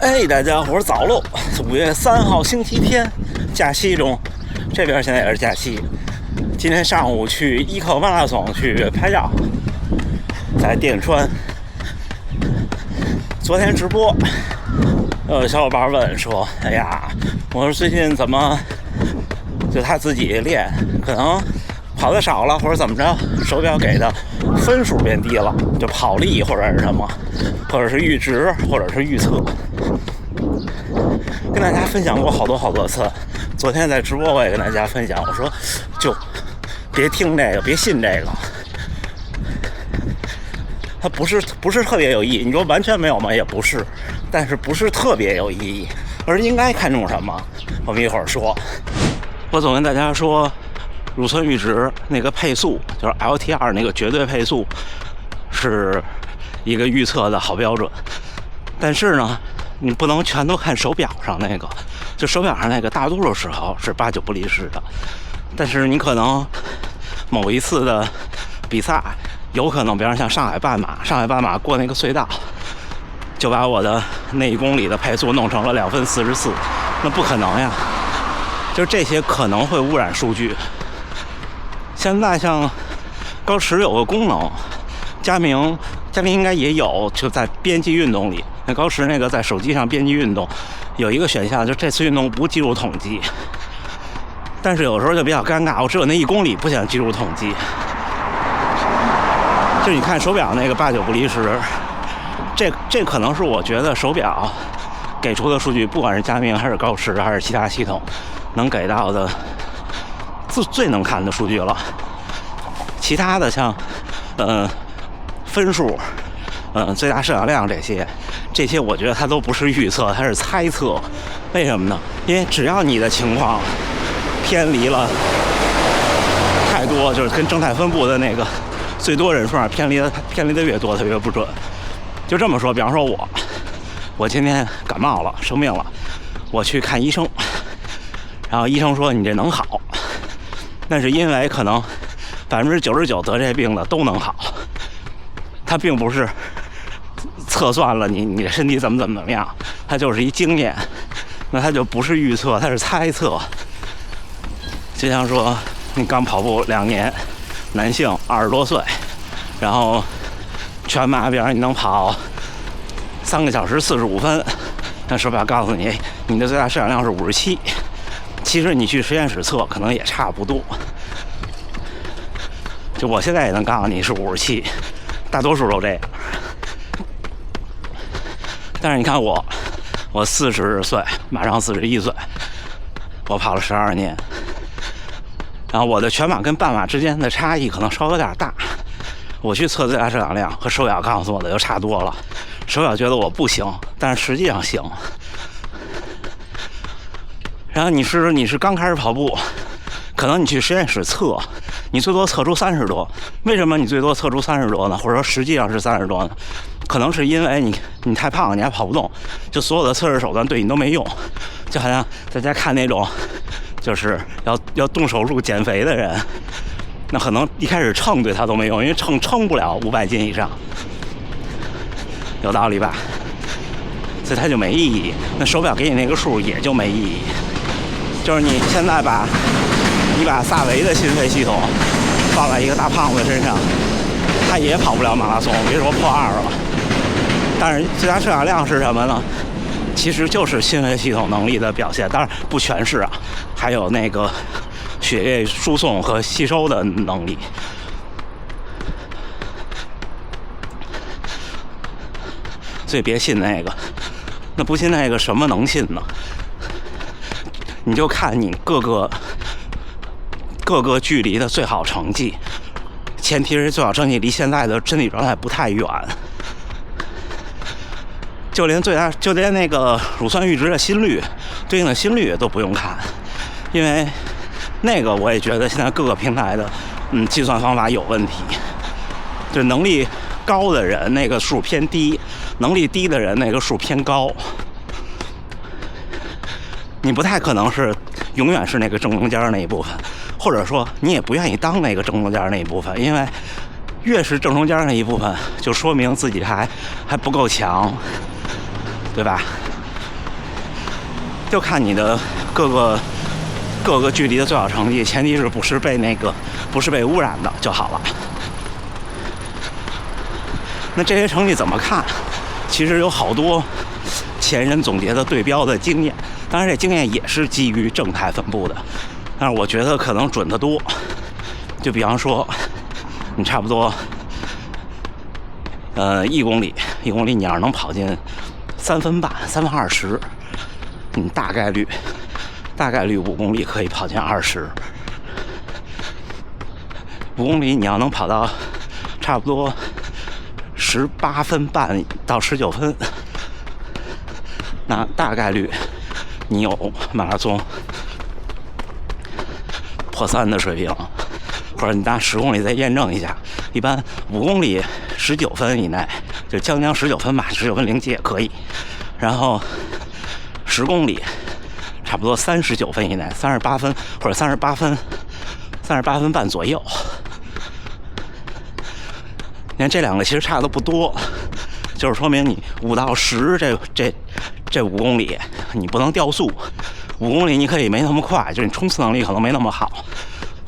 哎，大家伙儿早喽！5月3号星期天，假期中，这边现在也是假期。今天上午去伊克马拉松去拍照，在电川。昨天直播，小伙伴问说：“哎呀，我说最近怎么就他自己练，可能跑得少了，或者怎么着，手表给的分数变低了，就跑力或者是什么，或者是阈值，或者是预测。”跟大家分享过好多次。昨天在直播我也跟大家分享，我说就别听这个，别信这个，它不是特别有意义。你说完全没有吗？也不是，但是不是特别有意义。而应该看重什么？我们一会儿说。我总跟大家说，乳酸阈值那个配速，就是 LTR 那个绝对配速，是一个预测的好标准。但是呢，你不能全都看手表上那个，就手表上那个大多数时候是8、9不离10的，但是你可能某一次的比赛，有可能比方像上海半马过那个隧道，就把我的那1公里的配速弄成了2分44，那不可能呀！就这些可能会污染数据。现在像高驰有个功能，佳明应该也有，就在编辑运动里。那高驰那个在手机上编辑运动有一个选项，就这次运动不计入统计。但是有时候就比较尴尬，我只有那1公里不想计入统计。就你看手表那个8、9不离10，这可能是我觉得手表给出的数据，不管是佳明还是高驰还是其他系统能给到的最能看的数据了。其他的像分数最大摄氧量这些我觉得它都不是预测，它是猜测。为什么呢？因为只要你的情况偏离了太多，就是跟正态分布的那个最多人数上偏离的越多，它越不准。就这么说，比方说我今天感冒了，生病了，我去看医生，然后医生说你这能好，那是因为可能99%得这病的都能好，它并不是测算了你的身体怎么样，它就是一经验，那它就不是预测，它是猜测。就像说你刚跑步2年，男性20多岁，然后全马，比方你能跑3个小时45分，那手表告诉你你的最大摄氧量是57，其实你去实验室测可能也差不多。就我现在也能告诉你是57，大多数都这样。但是你看我40岁，马上41岁，我跑了12年，然后我的全马跟半马之间的差异可能稍微有点大。我去测最大摄氧量和手表告诉我的就差多了，手表觉得我不行，但是实际上行。然后你是刚开始跑步，可能你去实验室测，你最多测出30多。为什么你最多测出30多呢？或者说实际上是30多呢？可能是因为你太胖了，你还跑不动，就所有的测试手段对你都没用。就好像大家看那种就是要动手术减肥的人，那可能一开始称对他都没用，因为称不了500斤以上，有道理吧？所以它就没意义。那手表给你那个数也就没意义。就是你现在把萨维的心肺系统放在一个大胖子身上，他也跑不了马拉松，别说破2了。但是最大摄氧量是什么呢？其实就是心肺系统能力的表现，当然不全是啊，还有那个血液输送和吸收的能力。所以别信那个，那不信那个什么能信呢？你就看你各个距离的最好成绩，前提是最好成绩离现在的身体状态不太远。就连那个乳酸阈值的心率对应的心率都不用看，因为那个我也觉得现在各个平台的计算方法有问题。就能力高的人那个数偏低，能力低的人那个数偏高。你不太可能是永远是那个正中间那一部分，或者说你也不愿意当那个正中间那一部分，因为越是正中间那一部分，就说明自己还不够强，对吧？就看你的各个距离的最好成绩，前提是不是被污染的就好了。那这些成绩怎么看？其实有好多前人总结的对标的经验，当然这经验也是基于正态分布的，但是我觉得可能准得多。就比方说，你差不多1公里你要是能跑进3分半，3分20，你大概率5公里可以跑进20。5公里你要能跑到差不多18分半到19分，那大概率你有马拉松破3的水平，或者你拿10公里再验证一下。一般5公里19分以内，就将近19分吧，19分07也可以。然后10公里差不多39分以内，38分或者38分半左右。你看这两个其实差的不多，就是说明你5到10这5公里你不能掉速。5公里你可以没那么快，就是你冲刺能力可能没那么好，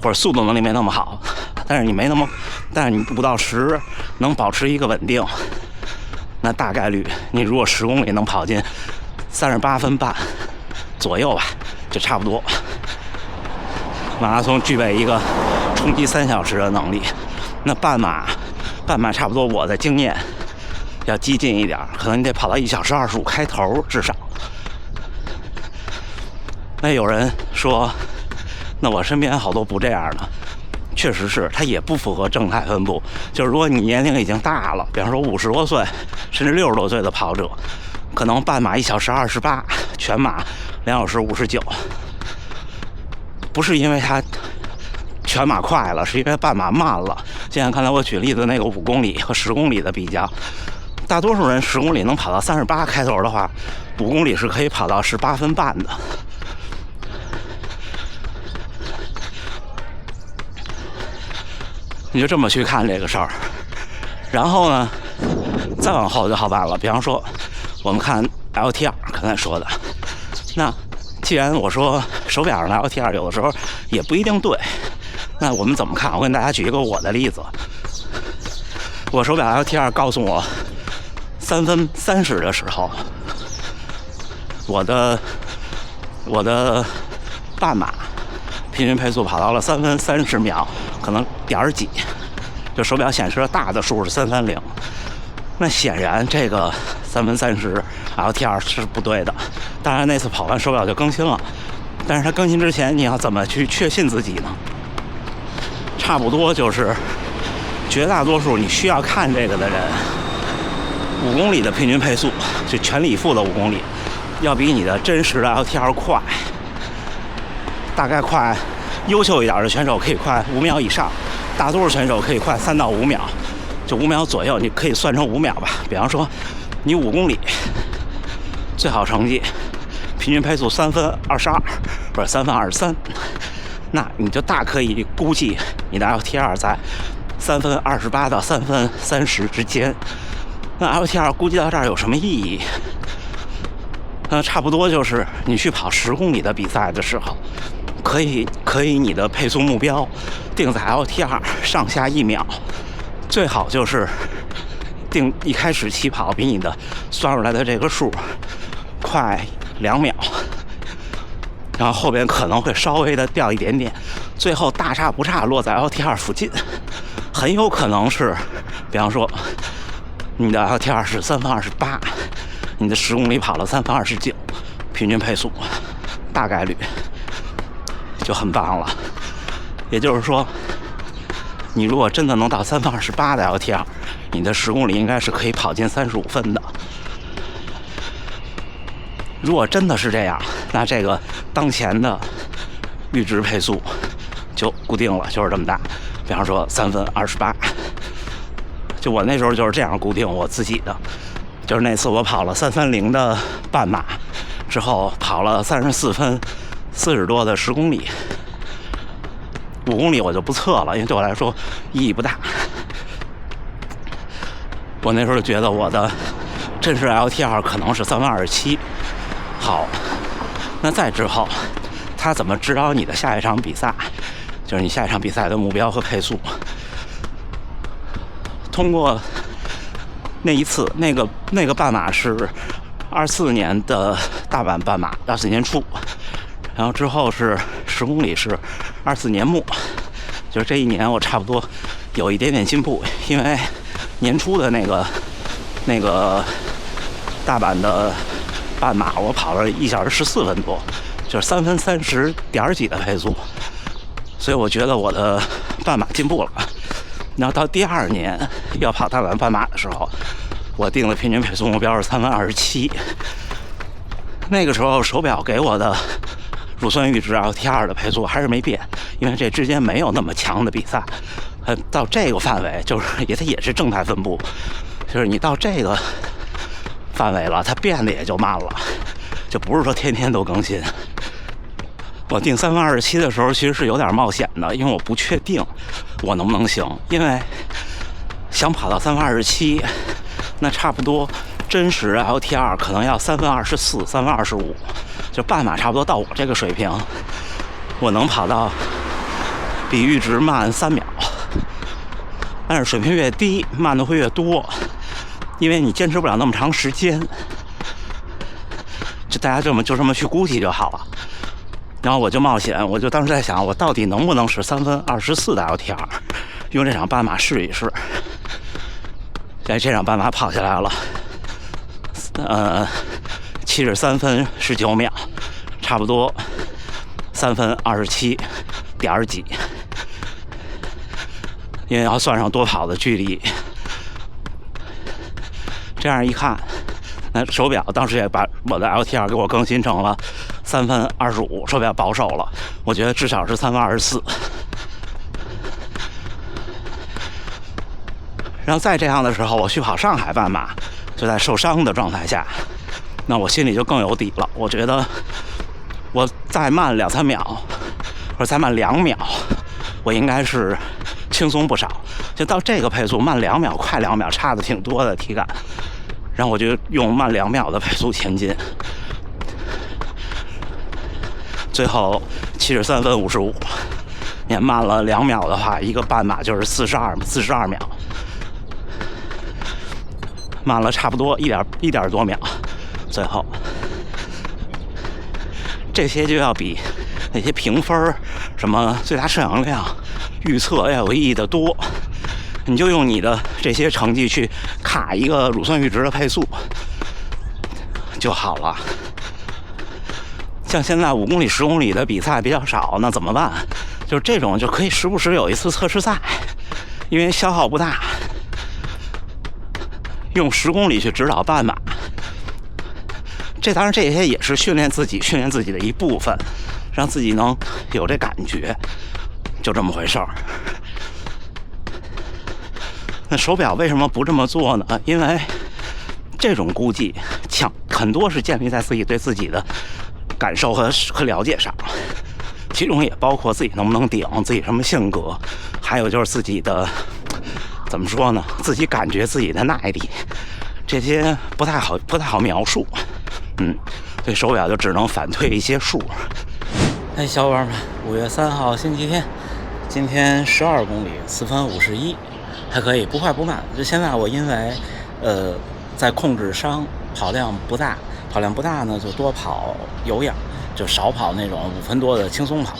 或者速度能力没那么好，但是你5到10能保持一个稳定，那大概率你如果10公里能跑进38分半左右吧，就差不多。马拉松具备一个冲击3小时的能力，那半马差不多，我的经验要激进一点，可能你得跑到1小时25开头至少。那有人说，那我身边好多不这样的，确实是，它也不符合正态分布。就是如果你年龄已经大了，比方说50多岁甚至60多岁的跑者，可能半马1小时28，全马2小时59，不是因为他全马快了，是因为半马慢了。就像刚才我举例的那个5公里和10公里的比较，大多数人10公里能跑到38开头的话，5公里是可以跑到18分半的。你就这么去看这个事儿，然后呢，再往后就好办了。比方说，我们看 LTR 刚才说的，那既然我说手表上的 LTR 有的时候也不一定对，那我们怎么看？我跟大家举一个我的例子，我手表 LTR 告诉我3分30的时候，我的半马平均配速跑到了3分30秒，可能点几，就手表显示的大的数是330。那显然这个3分30 LTR 是不对的。当然那次跑完手表就更新了，但是它更新之前你要怎么去确信自己呢？差不多就是绝大多数你需要看这个的人，5公里的平均配速，就全力以赴的5公里，要比你的真实的 LTR 快，大概快，优秀一点的选手可以快5秒以上，大多数选手可以快3到5秒，就5秒左右，你可以算成5秒吧。比方说，你5公里最好成绩平均配速3分22或者3分23，那你就大可以估计你的 LTR 在3分28到3分30之间。那 LTR 估计到这儿有什么意义？差不多就是你去跑10公里的比赛的时候，可以你的配速目标定在 LTR 上下1秒，最好就是定一开始起跑比你的算出来的这个数快2秒，然后后边可能会稍微的掉一点点，最后大差不差落在 LTR 附近。很有可能是，比方说你的 LTR 是3分28，你的10公里跑了3分29，平均配速大概率就很棒了。也就是说，你如果真的能到3分28的 LTR， 你的10公里应该是可以跑进35分的。如果真的是这样，那这个当前的阈值配速就固定了，就是这么大。比方说3分28，就我那时候就是这样固定我自己的。就是那次我跑了330的半马之后，跑了34分40多的10公里，5公里我就不测了，因为对我来说意义不大。我那时候就觉得我的真实 LTR 可能是3分27。好，那再之后，它怎么指导你的下一场比赛？就是你下一场比赛的目标和配速。通过那一次，那个半马是24年的大阪半马，24年初，然后之后是10公里是24年末，就是这一年我差不多有一点点进步，因为年初的那个大阪的半马我跑了1小时14分多，就是3分30点几的配速，所以我觉得我的半马进步了。然后到第2年要跑大阪半马的时候，我定的平均配速目标是3分27。那个时候手表给我的乳酸阈值 LT2 的配速还是没变，因为这之间没有那么强的比赛。到这个范围就是它也是正态分布，就是你到这个范围了，它变得也就慢了，就不是说天天都更新。我定3分27的时候其实是有点冒险的，因为我不确定我能不能行，因为想跑到3分27，那差不多真实 LT2 可能要3分24、3分25，就半马差不多到我这个水平，我能跑到比阈值慢3秒，但是水平越低，慢的会越多，因为你坚持不了那么长时间，就大家就这么去估计就好了。然后我就冒险，我就当时在想，我到底能不能是3分24的 LT2， 用这场半马试一试。这场半马跑下来了，73分19秒，差不多3分27点几。因为要算上多跑的距离，这样一看，那手表当时也把我的 LT2 给我更新成了3分25，手表保守了，我觉得至少是3分24。然后在这样的时候，我去跑上海半马，就在受伤的状态下，那我心里就更有底了。我觉得我再慢2-3秒，或者再慢2秒，我应该是轻松不少。就到这个配速，慢2秒、快2秒，差的挺多的体感。然后我就用慢2秒的配速前进，最后73分55。你看慢了2秒的话，一个半马就是42秒。慢了差不多一点多秒，最后这些就要比那些评分什么最大摄氧量预测要有意义的多。你就用你的这些成绩去卡一个乳酸阈值的配速就好了。像现在5公里、10公里的比赛比较少，那怎么办？就是这种就可以时不时有一次测试赛，因为消耗不大。用10公里去指导半马，当然这些也是训练自己的一部分，让自己能有这感觉，就这么回事儿。那手表为什么不这么做呢？因为这种估计很多是建立在自己对自己的感受和了解上，其中也包括自己能不能顶，自己什么性格，还有就是自己的怎么说呢？自己感觉自己的耐力，这些不太好描述。所以手表就只能反推一些数。小伙伴们，5月3号星期天，今天12公里4分51，还可以，不快不慢。就现在我因为在控制伤，跑量不大呢，就多跑有氧，就少跑那种5分多的轻松跑。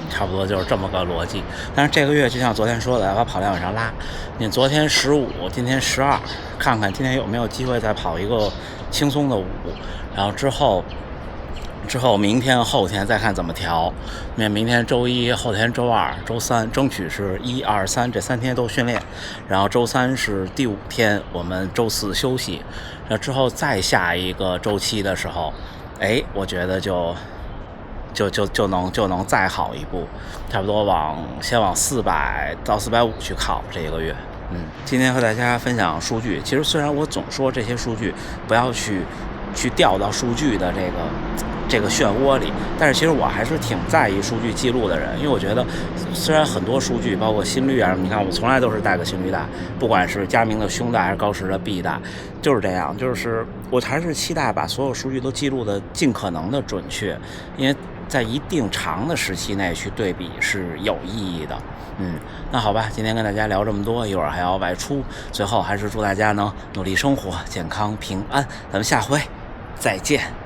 差不多就是这么个逻辑。但是这个月就像昨天说的，要把跑量往上拉。你昨天15，今天12，看看今天有没有机会再跑一个轻松的5，然后之后明天后天再看怎么调。明天周一，后天周二、周三，争取是1、2、3这3天都训练，然后周3是第5天，我们周4休息，然后之后再下一个周期的时候，我觉得就能再好一步，差不多先往400到450去靠这个月。今天和大家分享数据，其实虽然我总说这些数据不要去调到数据的这个漩涡里。但是其实我还是挺在意数据记录的人，因为我觉得虽然很多数据包括心率啊，你看我从来都是带个心率带，不管是佳明的胸带还是高驰的臂带，就是这样，就是我还是期待把所有数据都记录的尽可能的准确，因为在一定长的时期内去对比是有意义的。那好吧，今天跟大家聊这么多，一会儿还要外出，最后还是祝大家能努力生活，健康平安，咱们下回再见。